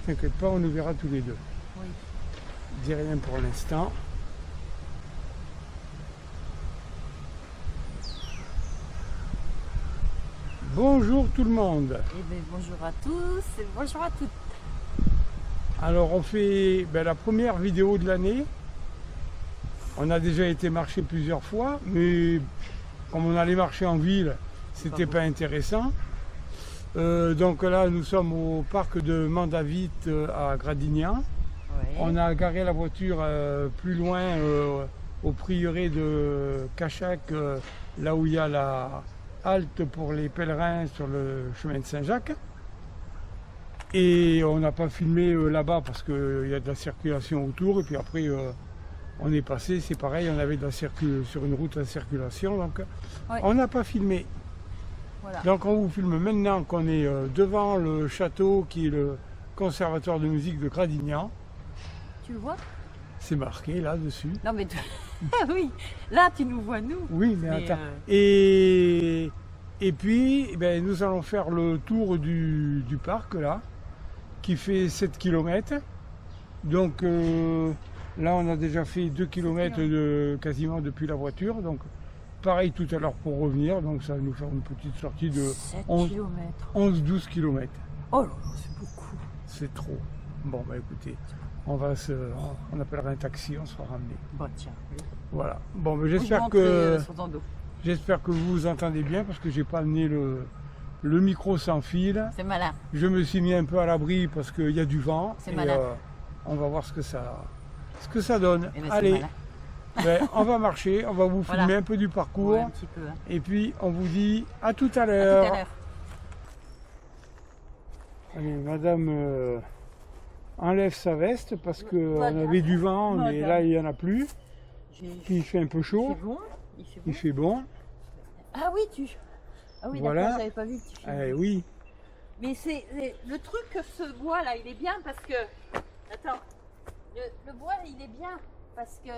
t'inquiète pas, on nous verra tous les deux. Oui. Dis rien pour l'instant. Bonjour tout le monde. Eh bien, bonjour à tous et bonjour à toutes. Alors on fait la première vidéo de l'année. On a déjà été marcher plusieurs fois, mais comme on allait marcher en ville, c'était pas intéressant. Donc là, nous sommes au parc de Mandavit à Gradignan. Ouais. On a garé la voiture plus loin au prieuré de Cachac, là où il y a la halte pour les pèlerins sur le chemin de Saint-Jacques. Et on n'a pas filmé là-bas parce qu'il y a de la circulation autour. Et puis après, on est passé, c'est pareil, on avait de la sur une route à circulation. Donc Ouais. on n'a pas filmé. Voilà. Donc on vous filme maintenant qu'on est devant le château qui est le conservatoire de musique de Gradignan. Tu le vois? C'est marqué là-dessus. Non mais ah oui, là tu nous vois nous. Oui, mais Mais, attends. Et puis, nous allons faire le tour du parc là, qui fait 7 km. Donc là, on a déjà fait 2 km quasiment depuis la voiture. Donc pareil tout à l'heure pour revenir. Donc ça va nous faire une petite sortie de 7 km. 11-12 km. Oh là là, c'est beaucoup. C'est trop. Bon, écoutez, on appellera un taxi, on sera ramené. Bon tiens. Voilà. Bon, Je j'espère rentre, que... sur ton dos. J'espère que vous vous entendez bien parce que j'ai pas amené le micro sans fil. C'est malin. Je me suis mis un peu à l'abri parce qu'il y a du vent. C'est et, malin. On va voir ce que ça donne. Eh ben, c'est Allez, malin. on va marcher, on va vous Voilà. filmer un peu du parcours. Ouais, un petit peu. Hein. Et puis on vous dit à tout à À tout l'heure. à l'heure. Allez, madame enlève sa veste parce qu'on Voilà. avait du vent, mais Madame. là il n'y en a plus. J'ai- Puis il fait un peu Il chaud, fait bon. Il fait bon. il fait bon. Ah oui, Ah oui, Voilà. d'accord, j'avais pas vu que tu filmais. Oui, Mais c'est le truc que ce bois là, il est bien parce que. Attends. Le bois il est bien parce que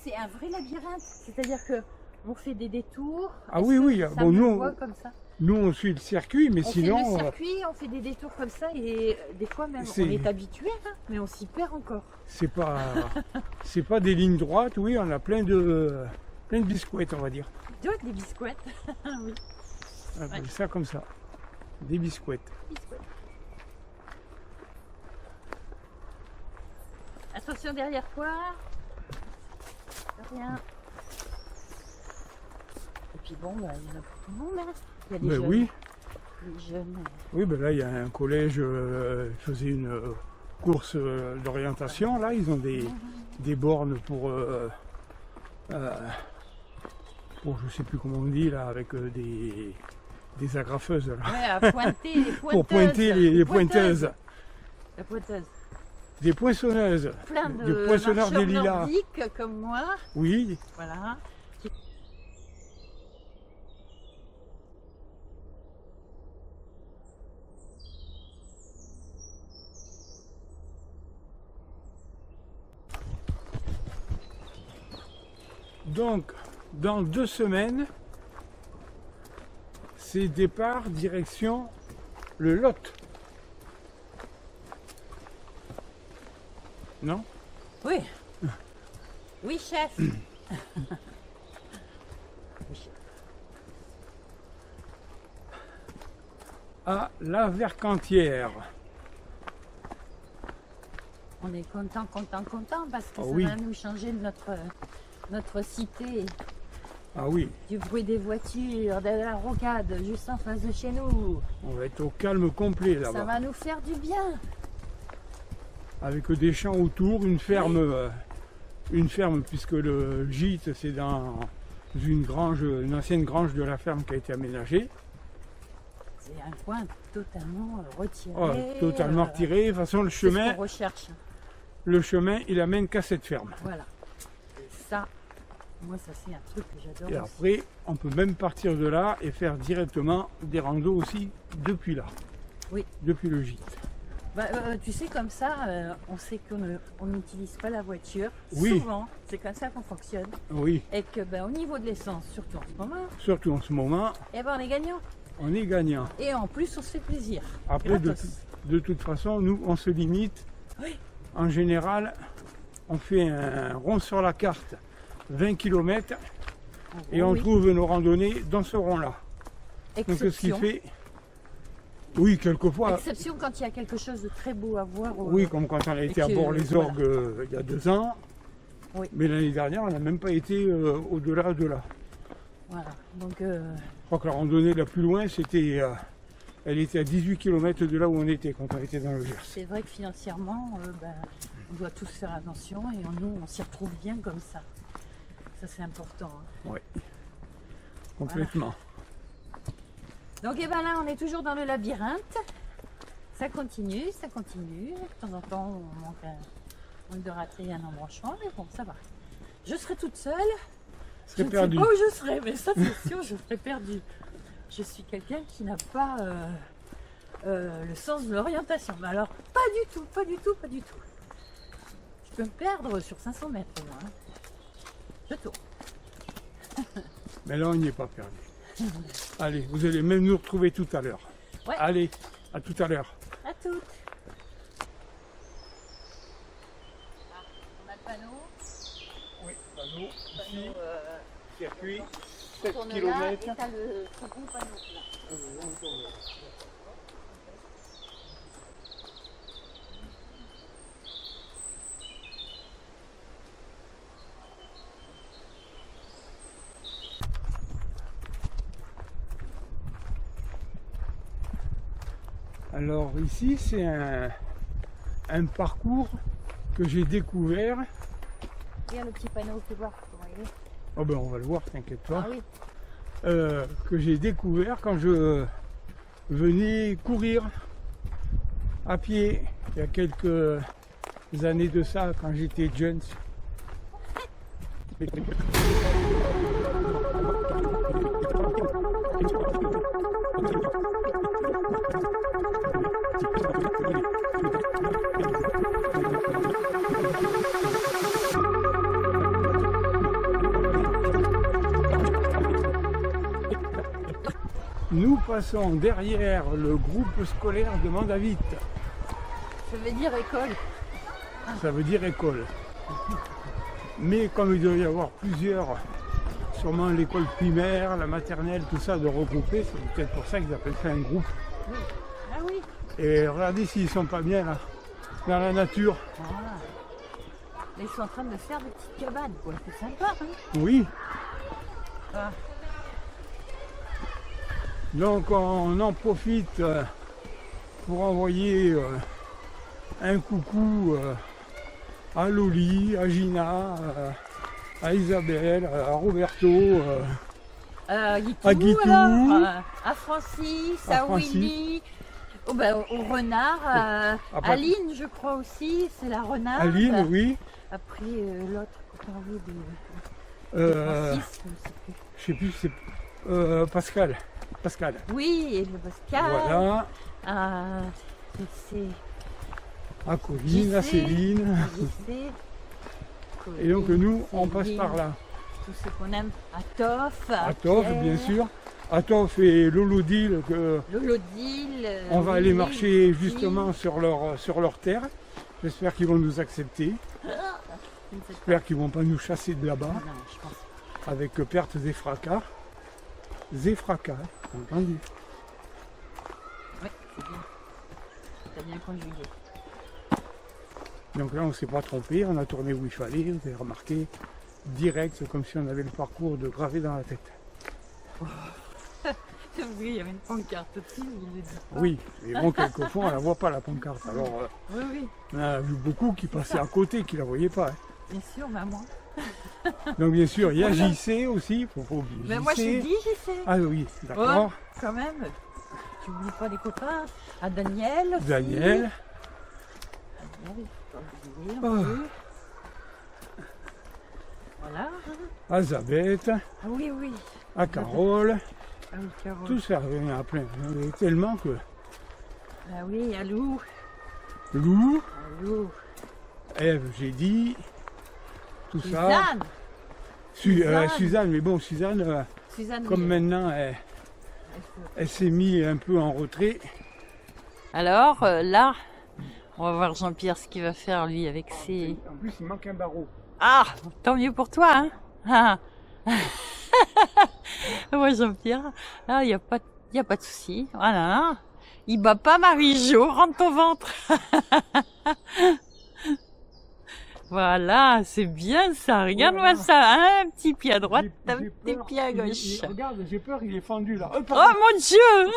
c'est un vrai labyrinthe. C'est-à-dire que on fait des détours. Ah Est-ce oui, que oui, ça bon, me nous, voit comme ça. nous on suit le circuit, mais On sinon... fait le circuit, on fait des détours comme ça et des fois même C'est- on est habitué, hein, mais on s'y perd encore. C'est pas des lignes droites, oui, on a plein de biscuits, on va dire. Tu vois, des biscuits. Oui, On appelle ça comme ça. Des biscuits. biscuits. Attention derrière toi. Rien. Et puis bon, il y en a pour tout le monde. Hein. Il y a des jeunes. Oui, Les jeunes. oui, là il y a un collège qui faisait une course d'orientation. Là, ils ont des bornes pour je sais plus comment on dit là, avec des agrafeuses là, Ouais, à pointer les pointeuses. pour pointer les pointeuses. La pointeuse. Des poinçonneuses. Plein Des de poinçonneurs marcheurs des lilas. nordiques comme moi. Oui, Voilà. donc dans 2 semaines, c'est départ direction le Lot. Non? Oui. Oui, chef. À la Vercantière. On est content parce que Ah ça oui. va nous changer de notre cité. Ah oui, Du bruit des voitures, de la rocade juste en face de chez nous. on va être au calme complet Ça là-bas. va nous faire du bien. Avec des champs autour, une ferme puisque le gîte c'est dans une grange, une ancienne grange de la ferme qui a été aménagée. C'est un coin totalement retiré. Oh, totalement retiré. De toute façon, C'est ce qu'on recherche. le chemin, il amène qu'à cette ferme. Voilà. Et ça, moi, ça c'est un truc que j'adore. Et aussi. après, on peut même partir de là et faire directement des randos aussi depuis là. Oui. Depuis le gîte. Tu sais, comme ça, on sait qu'on n'utilise pas la voiture. Oui. Souvent, c'est comme ça qu'on fonctionne. Oui, Et que au niveau de l'essence, surtout en ce moment, surtout en ce moment, on est gagnant. on est gagnant. Et en plus, on se fait plaisir. Après, Gratos. de toute façon, nous, on se limite. Oui. En général, on fait un rond sur la carte, 20 km, et on trouve nos randonnées dans ce rond-là. Donc ce qui fait... Oui, quelquefois... Exception quand il y a quelque chose de très beau à voir. Oui, comme quand on a été à Bord-les-Orgues il y a 2 ans. Oui. Mais l'année dernière, on n'a même pas été au-delà de là. Voilà, donc... Je crois que la randonnée la plus loin, c'était... elle était à 18 km de là où on était quand on était dans le Gers. C'est vrai que financièrement, on doit tous faire attention et nous, on s'y retrouve bien comme ça. Ça, c'est important. Oui, complètement. Donc, et ben là, on est toujours dans le labyrinthe. Ça continue, ça continue. De temps en temps, on manque de rater un embranchement, mais bon, ça va. Je serai toute seule. Je ne sais pas où je serai, mais ça, c'est sûr, je serai perdue. Je suis quelqu'un qui n'a pas le sens de l'orientation. Mais alors, pas du tout, pas du tout, pas du tout. Je peux me perdre sur 500 mètres, moi. Hein. Je tourne. Mais là, on n'y est pas perdu. Allez, vous allez même nous retrouver tout à l'heure. Ouais. Allez, à tout à l'heure. À toutes. On a le panneau. Oui, panneau. Panneau circuit, 7 tourne km. là et t'as le second panneau là. Alors ici, c'est un parcours que j'ai découvert. Il y a le petit panneau, tu vois comment il est. Oh ben on va le voir, t'inquiète pas. Ah oui. Que j'ai découvert quand je venais courir à pied il y a quelques années de ça, quand j'étais jeune. Nous passons derrière le groupe scolaire de Mandavit. Ça veut dire école. Ça veut dire école. Mais comme il doit y avoir plusieurs, sûrement l'école primaire, la maternelle, tout ça de regrouper, c'est peut-être pour ça qu'ils appellent ça un groupe. Oui. Ah oui. Et regardez s'ils sont pas bien là, dans la nature. Ah. Ils sont en train de faire des petites cabanes, quoi. C'est sympa, hein. Oui. Ah. Donc on en profite pour envoyer un coucou à Loli, à Gina, à Isabelle, à Roberto, à Guitou, à Guitou, alors, à Francis, à Willy, au renard, à Aline, je crois aussi, c'est la renard. Aline, oui. Après l'autre qu'on parlait de Francis, je sais plus, c'est Pascal. Pascal. Oui, et le Pascal. Voilà. C'est à Colline, à Céline. Et donc nous, on passe par là. Tout ce qu'on aime, à Toff. À Toff, bien sûr. À Toff et Lolodil. On va aller marcher justement sur leur terre. J'espère qu'ils vont nous accepter. J'espère qu'ils ne vont pas nous chasser de là-bas. Avec pertes et fracas. Zéfracas, entendu. Oui, c'est bien. T'as bien conjugué. Donc là, on ne s'est pas trompé, on a tourné où il fallait, vous avez remarqué, direct, comme si on avait le parcours de gravé dans la tête. Oh. Il y avait une pancarte aussi, oui, mais bon, quelquefois, on ne la voit pas, la pancarte. Alors, oui. On a vu beaucoup qui passaient à côté, qui ne la voyaient pas. Hein. Bien sûr, maman. Donc bien sûr, il y a JC aussi, faut pas oublier. Mais moi je dis JC. Ah oui, d'accord. Oh, quand même. Tu n'oublies pas les copains. À Daniel aussi. Daniel, faut pas oublier. Voilà. à Zabeth, Ah oui. à Carole. Ah oui, Carole. Tout ça, il y en a plein. Il y en a tellement que... Ah oui, à Lou. Lou. À Lou. Ève, j'ai dit. Tout Suzanne. Ça. Suzanne, mais bon, Suzanne Suzanne comme maintenant, elle s'est mise un peu en retrait. Alors là, on va voir Jean-Pierre ce qu'il va faire lui avec ses... En plus, il manque un barreau. Ah, tant mieux pour toi, hein. Ah. Moi, Jean-Pierre, là, il n'y a pas de souci. Voilà. Il bat pas Marie-Jo, rentre ton ventre. Voilà, c'est bien ça. Regarde-moi ça. Hein, un petit pied à droite, un petit pied à gauche. Regarde, j'ai peur, il est fendu là. Oh mon Dieu.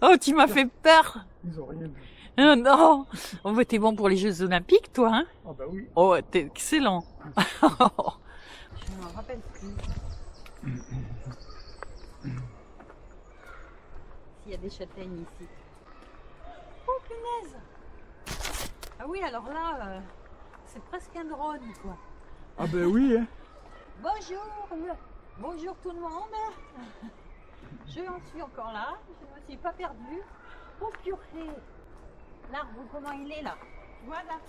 Oh, tu m'as fait peur. Ils ont rien vu. Oh non. Oh, bah, t'es bon pour les Jeux Olympiques, toi, hein? Ah bah oui. Oh, t'es excellent. Je me rappelle plus. S'il y a des châtaignes ici. Oh punaise! Ah oui, alors là, c'est presque un drone, quoi. Ah bah oui, hein. Bonjour tout le monde. Je en suis encore là, je ne me suis pas perdue. Oh purée! L'arbre, comment il est là? Voilà,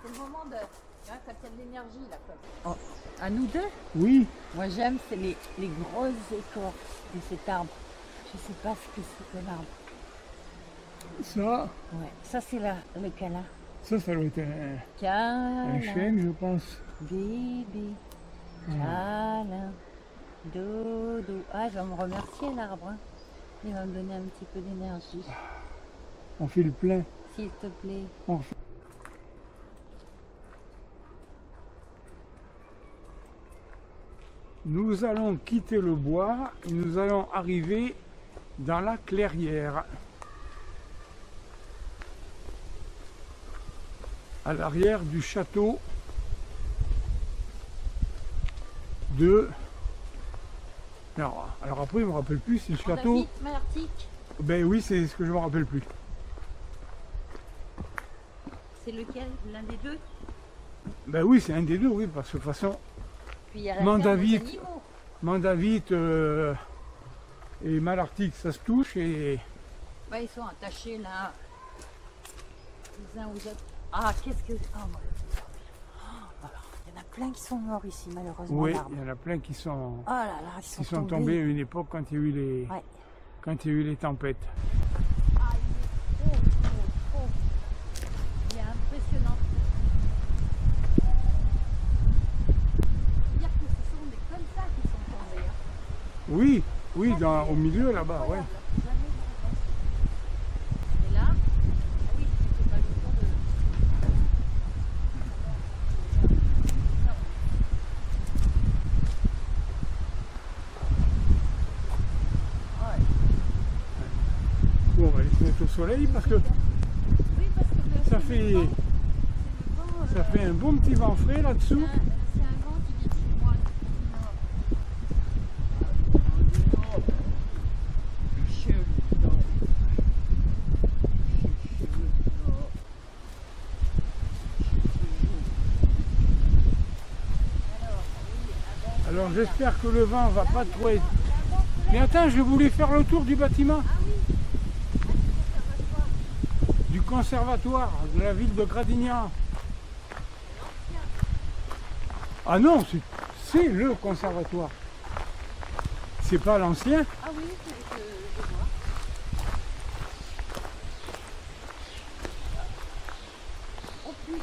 c'est le moment de... Hein, quand il y a de l'énergie là. Oh, à nous deux? Oui. Moi j'aime, c'est les grosses écorces de cet arbre. Je ne sais pas ce que c'est comme arbre. Ça, Ouais, ça c'est lequel là? ça doit être un chêne, je pense. Bébé, câlin, dodo. Ah, il va me remercier l'arbre. Hein. Il va me donner un petit peu d'énergie. On fait le plein. S'il te plaît. Nous allons quitter le bois et nous allons arriver dans la clairière. À l'arrière du château de... Alors après, je me rappelle plus, c'est le château... Martique. Ben oui, c'est ce que je me rappelle plus. C'est lequel? L'un des deux? Ben oui, c'est un des deux, oui, parce que de toute façon, Puis il y a la Mandavite. ferme des animaux. Mandavite et Malartic, ça se touche et... Bah, ils sont attachés là, les uns aux autres. Ah, qu'est-ce que... Oh, moi, alors, il y en a plein qui sont morts ici, malheureusement. Oui, l'arbre. il y en a plein qui sont, Oh là là, ils sont tombés à une époque quand il y a eu les, Ouais. quand il y a eu les tempêtes. Ah, il est trop. Il est impressionnant. Dire que ce sont des comme ça qui sont tombés. Hein. Oui, oui, au milieu là-bas, ouais. Et là, ah oui, c'est pas le tour de... Bon, on va aller se mettre au soleil parce que Oui, parce que ça fait, ça fait un bon petit vent frais là-dessous. c'est un vent qui vient chez moi. Alors j'espère que le vent va pas trop être... Mais attends, je voulais faire le tour du bâtiment. Du conservatoire de la ville de Gradignan. Ah non, c'est le conservatoire. C'est pas l'ancien. Ah oui, je vois. Oh punaise!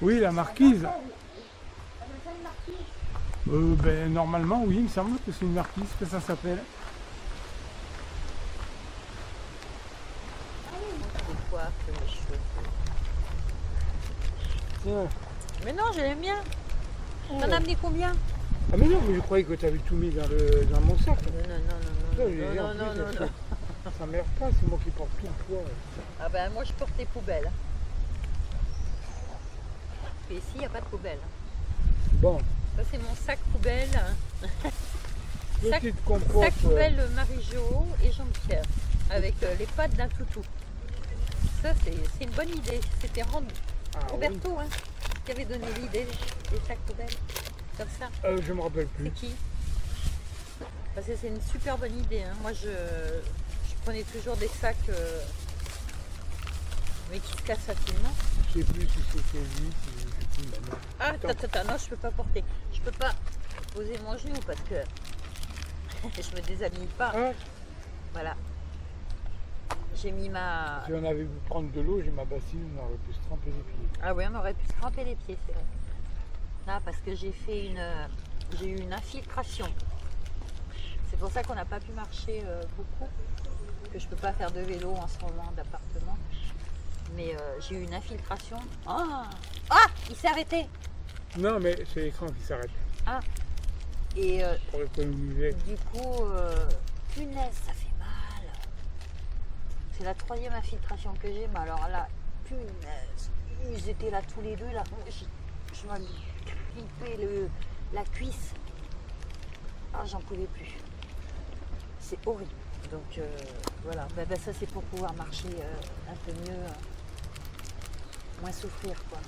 Oui, la marquise. Ben, normalement, oui, il me semble que c'est une marquise que ça s'appelle. Mais non, je l'aime bien. T'en as amené combien? Ah mais non, mais je croyais que tu avais tout mis dans mon sac. Non. Ça m'énerve pas, c'est moi qui porte tout le poids. Ah ben moi je porte les poubelles. Et ici il n'y a pas de poubelle. Bon, Ça c'est mon sac poubelle. Sac petite compote. poubelle Marie-Jo et Jean-Pierre. Avec les pattes d'un toutou. Ça c'est une bonne idée. C'était Roberto hein, qui avait donné l'idée des sacs poubelles. Comme ça. Je me rappelle plus. C'est qui? Parce que c'est une super bonne idée. Hein. Moi je prenais toujours des sacs mais qui se cassent facilement. Je sais plus si c'était lui. maintenant. Ah, attends, non, je peux pas porter. Je peux pas poser mon genou parce que je me déshabille pas. Ah, Voilà. J'ai mis ma... si on avait pu prendre de l'eau, j'ai ma bassine, on aurait pu se tremper les pieds. Ah oui, on aurait pu se tremper les pieds, c'est vrai. Là, parce que j'ai eu une infiltration. C'est pour ça qu'on n'a pas pu marcher beaucoup, que je peux pas faire de vélo en ce moment d'appartement. Mais j'ai eu une infiltration. Ah, il s'est arrêté. Non, mais c'est l'écran qui s'arrête. Ah, et Pour économiser. du coup, punaise, ça fait mal. C'est la 3e infiltration que j'ai, mais alors là, punaise, ils étaient là tous les deux, là. Je m'en grippé la cuisse. Ah, j'en pouvais plus. C'est horrible. Donc voilà, ben, ça c'est pour pouvoir marcher un peu mieux, moins souffrir quoi.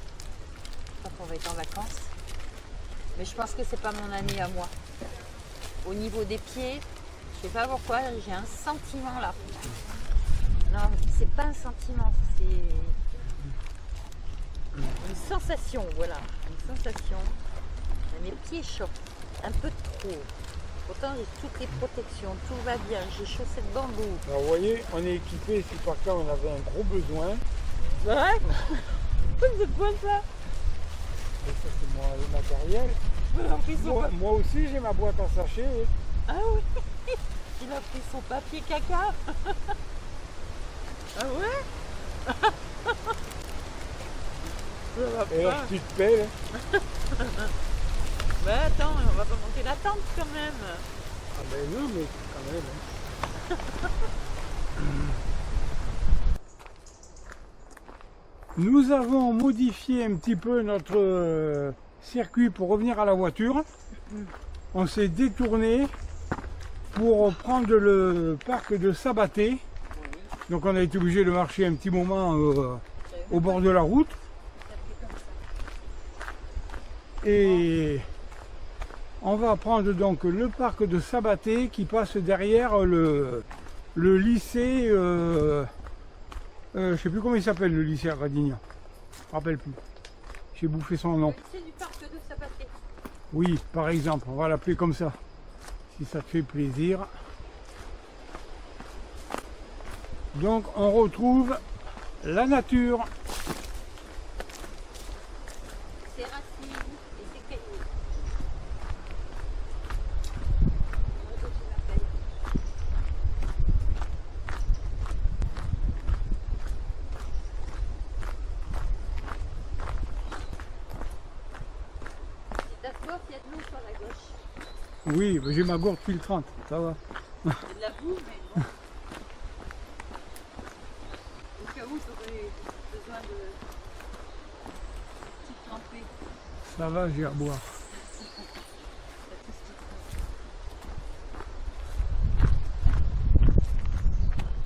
Je crois qu'on va être en vacances. Mais je pense que c'est pas mon année à moi. Au niveau des pieds, je sais pas pourquoi, j'ai un sentiment là. Non, c'est pas un sentiment, c'est une sensation, voilà. Une sensation. Mes pieds chauffent un peu trop. Pourtant, j'ai toutes les protections, tout va bien, j'ai chaussettes bambou. Alors, vous voyez, on est équipé si par cas on avait un gros besoin. C'est vrai? C'est quoi ça? Et ça, c'est le matériel. Moi aussi, j'ai ma boîte à sachets. Ah oui. Il a pris son papier caca. Ah ouais? Ça va Et la pas. petite pelle. Mais attends, on va pas monter la tente quand même. Ah ben non, mais quand même. Nous avons modifié un petit peu notre circuit pour revenir à la voiture. On s'est détourné pour prendre le parc de Sabaté. Donc on a été obligé de marcher un petit moment au bord de la route. Et on va prendre donc le parc de Sabaté qui passe derrière le lycée, je ne sais plus comment il s'appelle le lycée à Gradignan. Je ne me rappelle plus. J'ai bouffé son nom. C'est du parc de Sabaté. Oui, par exemple, on va l'appeler comme ça. Si ça te fait plaisir. Donc on retrouve la nature. C'est racines et c'est cailloux. Si t'as soif, il y a de l'eau sur la gauche. Oui, j'ai ma gourde filtrante, ça va. Il y a de la boue, mais bon. Au cas où tu aurais besoin de petite trempée. Ça va, j'ai à boire.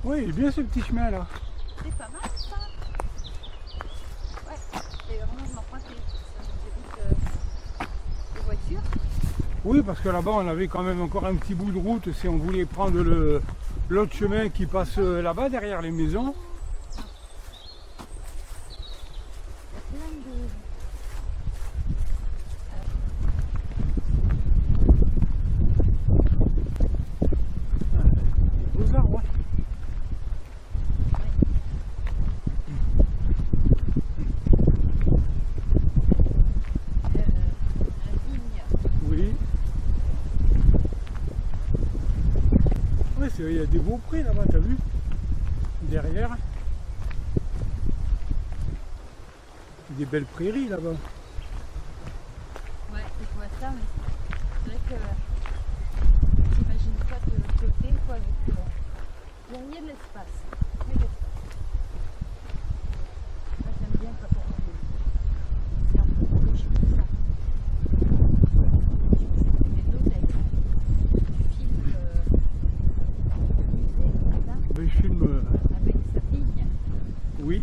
Oui, il est bien ce petit chemin là. C'est pas mal ça. Ouais, c'est vraiment de m'emprunter. Ça nous évite les voitures. Oui, parce que là-bas, on avait quand même encore un petit bout de route si on voulait prendre l'autre chemin qui passe là-bas, derrière les maisons. Il y a plein de... Des beaux arbres, ouais. un vigne. Oui. Oui, il y a des beaux prés là-bas, t'as vu? Derrière. Des belles prairies là-bas. Ouais, je vois ça, mais c'est vrai que t'imagines pas de l'autre côté, quoi, avec il y a de l'espace. Il y a de l'espace. Moi, j'aime bien quand on c'est un peu proche comme ça. Je me des hôtels. Tu filmes le musée, là, Ben, je filme. avec sa vigne. Oui.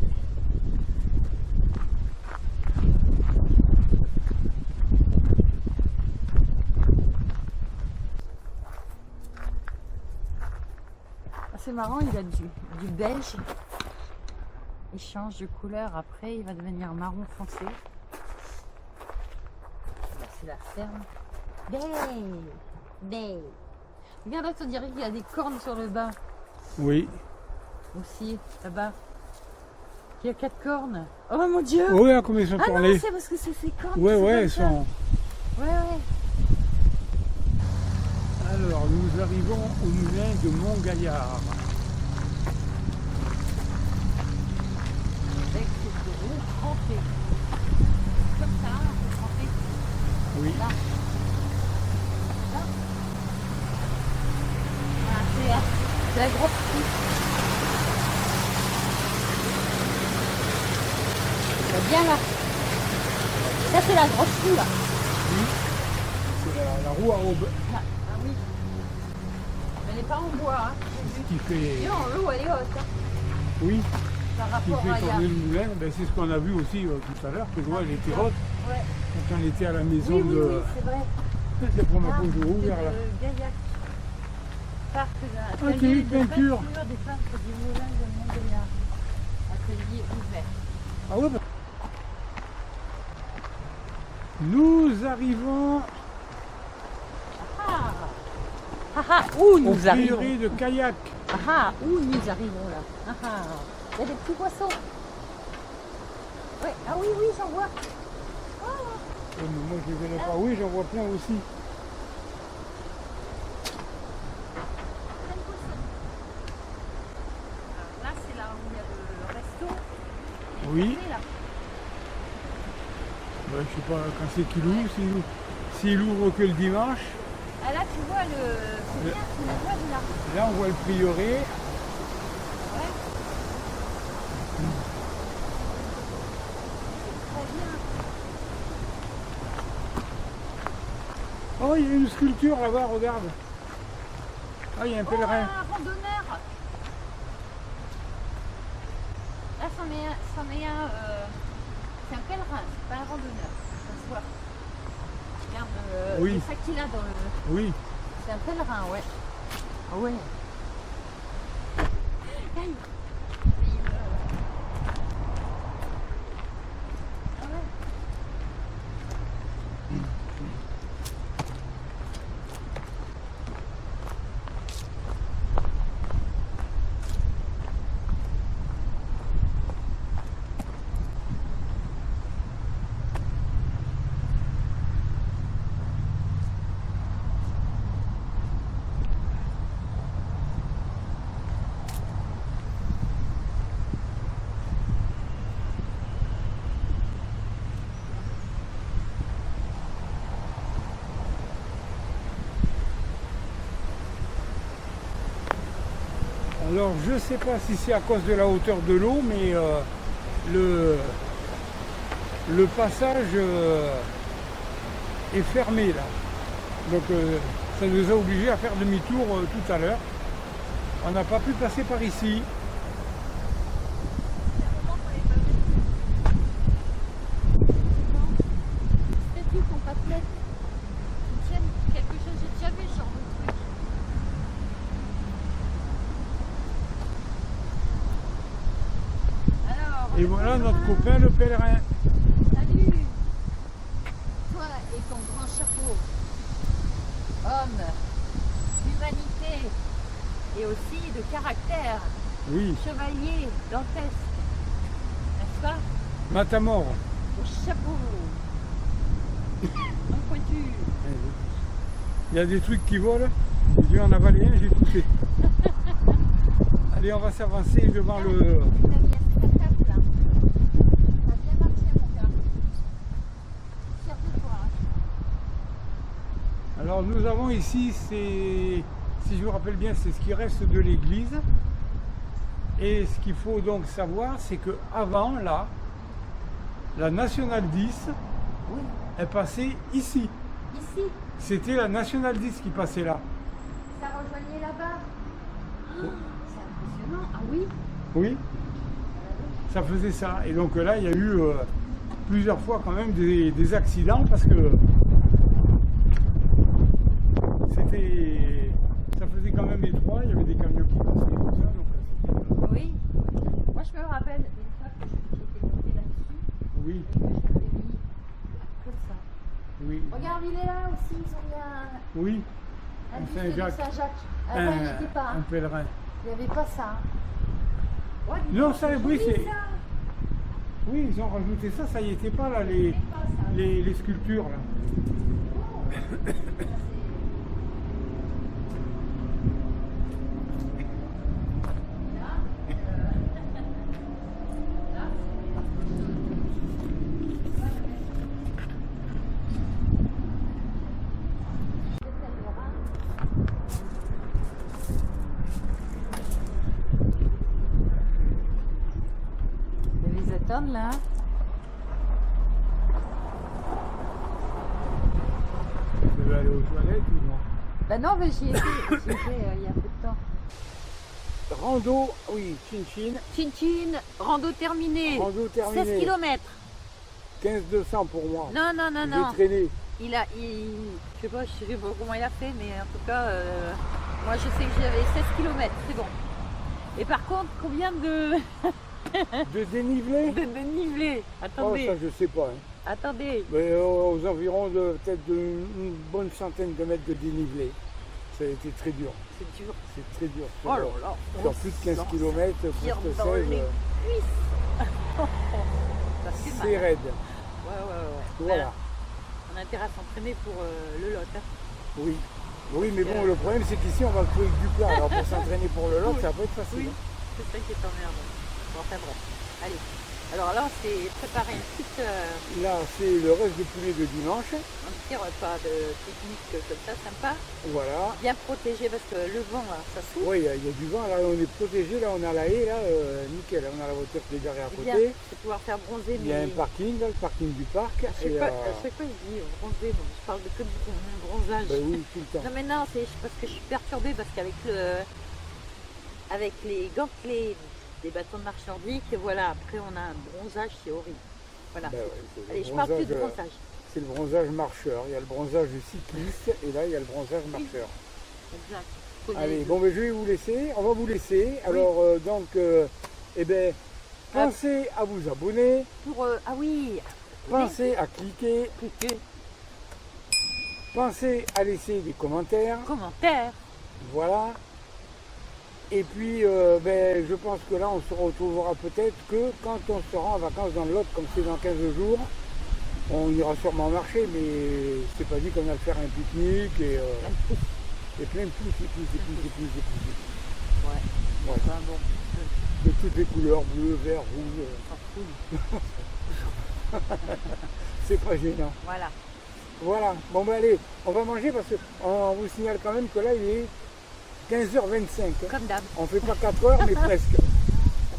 C'est marrant, il a du beige. Il change de couleur après, il va devenir marron foncé. c'est la ferme. Bé. Regarde là, on dirait qu'il y a des cornes sur le bas. Oui. Aussi, là-bas. Il y a 4 cornes. Oh mon Dieu! Oui, hein, comme ils sont Ah non, tournés. c'est parce que c'est ces cornes. Ouais, qui ouais, comme elles ça. sont. Ouais. Alors, nous arrivons au moulin de Montgaillard. Avec cette roue trempée. Comme ça, on peut tremper. Oui. Là. Là. Voilà, c'est la grosse piste. C'est bien là. Ça, c'est la grosse roue là. Oui. C'est la roue à aube Ah oui. Mais elle n'est pas en bois. Hein. qui fait, Et non, l'eau, elle est haute. Hein, oui, par qui rapport fait à il y a- tourner le moulin. Ben, c'est ce qu'on a vu aussi tout à l'heure, que l'eau elle était haute Ouais. quand on était à la maison Oui, de. c'est vrai. C'est la première fois que je Parc ouvert là. de Gaillac. Parc d'un Ah, atelier une de peinture. peinture des peintres du moulin de Montbéliard. Atelier ouvert. Ah ouais, ben. Nous arrivons Ah ah ah, où au nous arrivons? prieuré de Kayak. Ah ah, où nous arrivons là? Ah ah, il y a des petits poissons. Ouais, ah oui, j'en vois. Oh, Mais moi je ne les verrai pas. Oui, j'en vois plein aussi. plein de poissons. Alors là, c'est là où il y a le resto. Oui. Et là. Ben, je sais pas quand c'est qu'il ouvre, s'il ouvre que le dimanche. Ah là, tu vois le. C'est bien, tu le vois de là. Là on voit le prieuré. Ouais. Très bien. Oh, il y a une sculpture là-bas, regarde. Ah, il y a un Oh, pèlerin. un randonneur. Là, c'en est un. C'est un pèlerin, c'est pas un randonneur. Ça se voit. Regarde Oui. le sac qu'il a dans le. Oui. C'est un pèlerin, ouais. Ah ouais. Aïe. Ah ouais. Alors, je ne sais pas si c'est à cause de la hauteur de l'eau, mais le passage est fermé là. Donc, ça nous a obligés à faire demi-tour tout à l'heure. On n'a pas pu passer par ici. Statues complètes. Ils tiennent quelque chose, j'ai déjà vu ce genre de truc. Alors, Et voilà notre copain le pèlerin. Salut. Toi et ton grand chapeau. Homme d'humanité et aussi de caractère. Oui, Chevalier dantesque. N'est-ce pas? Matamor. Au chapeau. En pointu. Il y a des trucs qui volent. J'ai dû en avaler un, j'ai poussé. Allez, on va s'avancer devant le. Tu t'as mis assez ta cape là. T'as bien marché mon gars. Fier de toi. Alors nous avons ici, si je me rappelle bien, c'est ce qui reste de l'église. Et ce qu'il faut donc savoir, c'est que avant là, la Nationale 10 Oui. est passée ici. Ici, C'était la Nationale 10 qui passait là. ça rejoignait là-bas. Oh, c'est impressionnant. Ah oui. Oui, ça faisait ça. Et donc là, il y a eu plusieurs fois quand même des accidents parce que ça faisait quand même étroit. Il y avait des camions qui passaient comme ça. Donc, c'était, Oui. Moi, je me rappelle une fois que j'étais montée là-dessus oui, et que j'avais mis comme ça. oui. Regarde regarde, il est là aussi. Ils ont mis Oui, un un buste de Saint-Jacques. Saint-Jacques. Avant, il n'y était pas. un Hein. pèlerin. Il n'y avait pas ça. Hein. Ouais, Non, ça, oui, joli, c'est. ça. Oui, ils ont rajouté ça, ça y était pas là, les sculptures là. Ils attendent là. Tu veux aller aux toilettes ou non? Bah non, mais j'y étais, il y a peu de temps. Rando, oui, Chin-Chin, Chin-Chin, rando terminé. rando terminé. 16 km. 15-200 pour moi. Non, non, non, non. J'ai traîné. Je sais pas comment il a fait, mais en tout cas, moi je sais que j'avais 16 km, c'est bon. Et par contre, combien de De dénivelé? dénivelé? Oh, Attendez, ça je sais pas. Hein. attendez. Mais aux environs de peut-être une bonne centaine de mètres de dénivelé. Ça a été très dur. C'est dur. C'est très dur. Oh là là. Sur plus de 15 km, tire presque dans 16, les cuisses. Ça fait c'est mal. raide. Ouais. Voilà. On a intérêt à s'entraîner pour le lot. Hein. Oui. Oui, mais bon, le problème c'est qu'ici on va trouver que du plat. Alors pour s'entraîner pour le lot, ça va pas être facile. Oui, c'est ça qui est emmerdant. Bon, enfin bref. Allez. Alors là, on s'est préparé une petite, Là, c'est le reste du poulet de dimanche. un petit repas de pique-nique comme ça, sympa. Voilà. Bien protégé parce que le vent, là, ça souffle. Oui, il y a du vent. Là, on est protégé. Là, on a la haie. Là, nickel. On a la voiture qui est garée à C'est côté. bien, c'est pouvoir faire bronzer. Il y a un parking, là, le parking du parc. À chaque Et, fois, je dis bronzer, bon, je parle de que de bronzage. ben oui, tout le temps. Non mais non, c'est parce que je suis perturbée parce qu'avec avec les gantelets des bâtons de marche nordique, voilà, après on a un bronzage, c'est horrible. Voilà. Ben ouais, c'est le Allez, je parle plus de bronzage, bronzage. c'est le bronzage marcheur. Il y a le bronzage cycliste et là, il y a le bronzage marcheur. Exact. Faut Allez, des- bon, ben, je vais vous laisser. On va vous laisser. Alors, donc, eh ben, pensez à vous abonner. Pour, ah oui, Pensez à cliquer. cliquez, Pensez à laisser des commentaires. commentaires. Voilà. Et puis, ben, je pense que là, on se retrouvera peut-être que quand on sera en vacances dans le Lot, comme c'est dans 15 jours, on ira sûrement marcher, mais c'est pas dit qu'on va faire un pique-nique et plein de plus. Ouais. Ouais. Enfin bon, De toutes les couleurs, bleu, vert, rouge. on s'en fout. C'est pas gênant. Voilà. Voilà. Bon, ben allez, on va manger parce qu'on vous signale quand même que là, il est 15h25. Hein. Comme d'hab. On fait pas 4 heures, mais presque.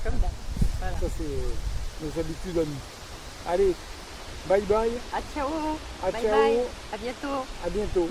Comme d'hab. Voilà. Ça, c'est nos habitudes à nous. Allez, bye bye, À ciao. à Bye ciao, bye. À bientôt. à bientôt.